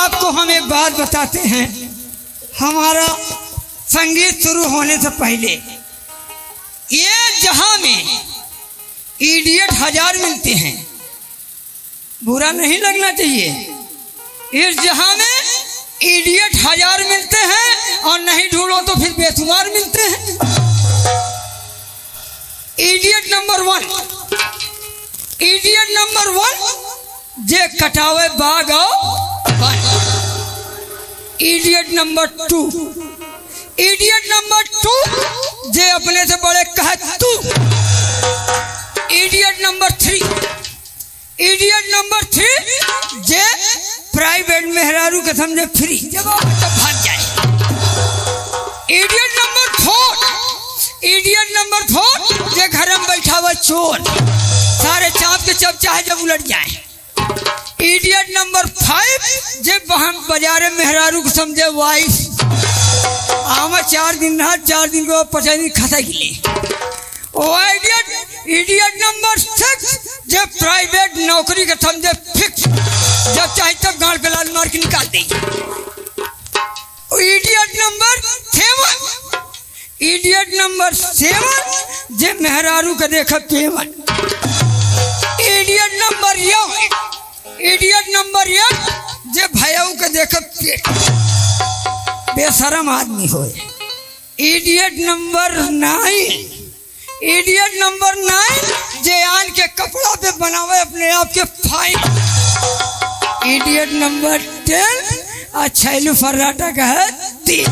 आपको हम एक बात बताते हैं। हमारा संगीत शुरू होने से पहले ये जहां में इडियट 1000 मिलते हैं, बुरा नहीं लगना चाहिए। इस जहां में इडियट 1000 मिलते हैं और नहीं ढूंढो तो फिर बेशुमार मिलते हैं। इडियट नंबर 1, इडियट नंबर 1 जे कटावे बाग इडियट नंबर 2, इडियट नंबर 2 जे अपने से बड़े कहे तू। इडियट नंबर 3, इडियट नंबर 3 जे प्राइवेट मेहरारू के समझे फ्री, जब भाग जाए। इडियट नंबर 4, इडियट नंबर 4 जे घर में बैठा हुआ चोर, सारे चाप के चप चाहे जब उलट जाए। इडियट नंबर 5 जे हम बाजारे मेहरारू को समझे वाइफ, आमा 4 दिन रहा, 4 दिन को 50 दिन खाता गिले। इडियट नंबर 6 जे प्राइवेट नौकरी के समझे फिक्स, जब चाहे तब गांड पे लाल मार के निकाल दे। इडियट नंबर 7, इडियट नंबर 7 जे मेहरारू के देखा पेवन। इडियट नंबर 8, इडियट नंबर 8 जे भैयाऊ के देखा पेट, बेशरम आदमी हो। इडियट नंबर 9, इडियट नंबर 9 जे आन के कपड़ा पे बनावे अपने आप के फाइन। इडियट नंबर 10 छैलू फर्राटा का है 3।